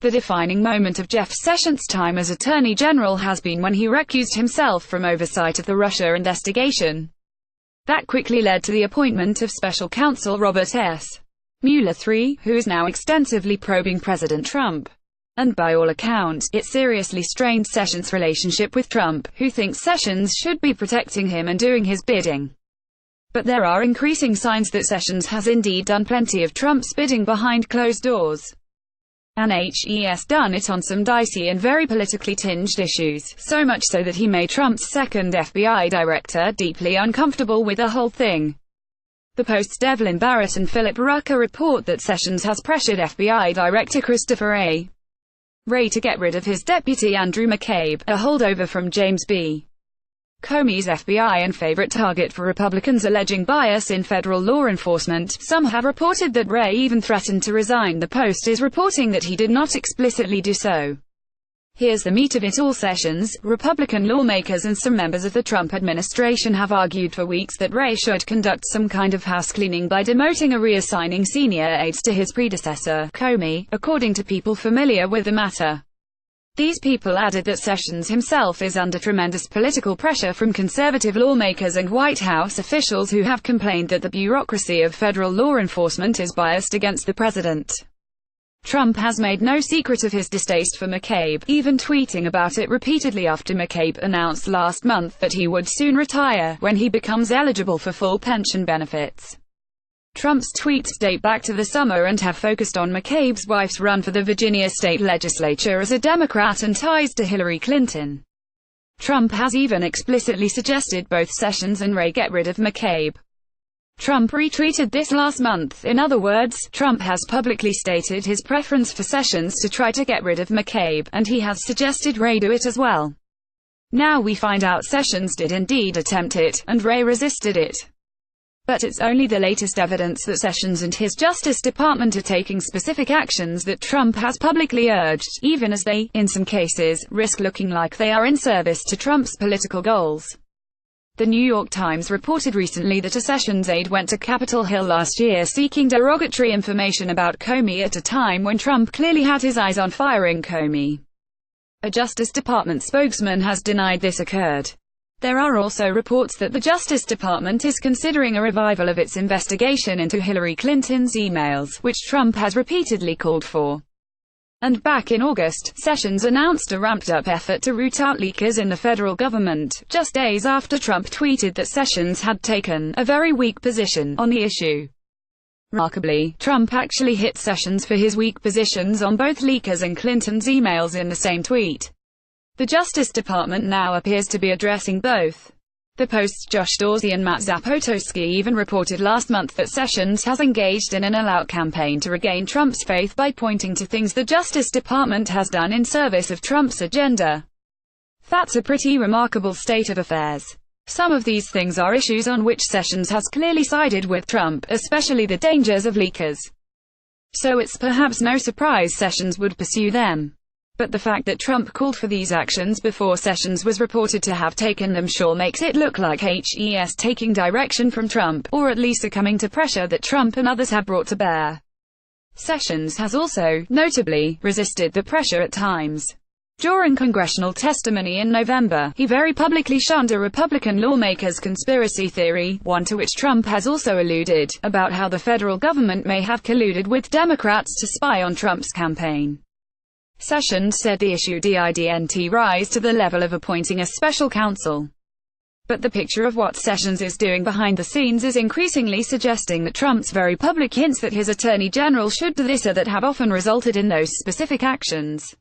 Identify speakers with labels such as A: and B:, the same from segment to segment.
A: The defining moment of Jeff Sessions' time as Attorney General has been when he recused himself from oversight of the Russia investigation. That quickly led to the appointment of Special Counsel Robert S. Mueller III, who is now extensively probing President Trump. And by all accounts, it seriously strained Sessions' relationship with Trump, who thinks Sessions should be protecting him and doing his bidding. But there are increasing signs that Sessions has indeed done plenty of Trump's bidding behind closed doors. And has done it on some dicey and very politically tinged issues, so much so that he made Trump's second FBI director deeply uncomfortable with the whole thing. The Post's Devlin Barrett and Philip Rucker report that Sessions has pressured FBI Director Christopher A. Wray to get rid of his deputy Andrew McCabe, a holdover from James B. Comey's FBI and favorite target for Republicans alleging bias in federal law enforcement. Some have reported that Wray even threatened to resign. The Post is reporting that he did not explicitly do so. Here's the meat of it all. Sessions, Republican lawmakers and some members of the Trump administration have argued for weeks that Wray should conduct some kind of house cleaning by demoting or reassigning senior aides to his predecessor, Comey, according to people familiar with the matter. These people added that Sessions himself is under tremendous political pressure from conservative lawmakers and White House officials who have complained that the bureaucracy of federal law enforcement is biased against the president. Trump has made no secret of his distaste for McCabe, even tweeting about it repeatedly after McCabe announced last month that he would soon retire, when he becomes eligible for full pension benefits. Trump's tweets date back to the summer and have focused on McCabe's wife's run for the Virginia state legislature as a Democrat and ties to Hillary Clinton. Trump has even explicitly suggested both Sessions and Wray get rid of McCabe. Trump retweeted this last month. In other words, Trump has publicly stated his preference for Sessions to try to get rid of McCabe, and he has suggested Wray do it as well. Now we find out Sessions did indeed attempt it, and Wray resisted it. But it's only the latest evidence that Sessions and his Justice Department are taking specific actions that Trump has publicly urged, even as they, in some cases, risk looking like they are in service to Trump's political goals. The New York Times reported recently that a Sessions aide went to Capitol Hill last year seeking derogatory information about Comey at a time when Trump clearly had his eyes on firing Comey. A Justice Department spokesman has denied this occurred. There are also reports that the Justice Department is considering a revival of its investigation into Hillary Clinton's emails, which Trump has repeatedly called for. And back in August, Sessions announced a ramped-up effort to root out leakers in the federal government, just days after Trump tweeted that Sessions had taken a very weak position on the issue. Remarkably, Trump actually hit Sessions for his weak positions on both leakers and Clinton's emails in the same tweet. The Justice Department now appears to be addressing both. The Post's Josh Dorsey and Matt Zapotosky even reported last month that Sessions has engaged in an all-out campaign to regain Trump's faith by pointing to things the Justice Department has done in service of Trump's agenda. That's a pretty remarkable state of affairs. Some of these things are issues on which Sessions has clearly sided with Trump, especially the dangers of leakers. So it's perhaps no surprise Sessions would pursue them. But the fact that Trump called for these actions before Sessions was reported to have taken them sure makes it look like HES taking direction from Trump, or at least succumbing to pressure that Trump and others have brought to bear. Sessions has also, notably, resisted the pressure at times. During congressional testimony in November, he very publicly shunned a Republican lawmaker's conspiracy theory, one to which Trump has also alluded, about how the federal government may have colluded with Democrats to spy on Trump's campaign. Sessions said the issue didn't rise to the level of appointing a special counsel. But the picture of what Sessions is doing behind the scenes is increasingly suggesting that Trump's very public hints that his attorney general should do this are that have often resulted in those specific actions.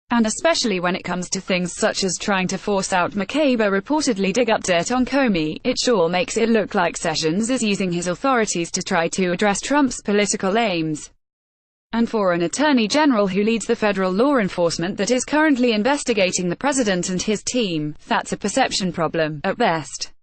A: And especially when it comes to things such as trying to force out McCabe or reportedly dig up dirt on Comey, it sure makes it look like Sessions is using his authorities to try to address Trump's political aims. And for an attorney general who leads the federal law enforcement that is currently investigating the president and his team, that's a perception problem, at best.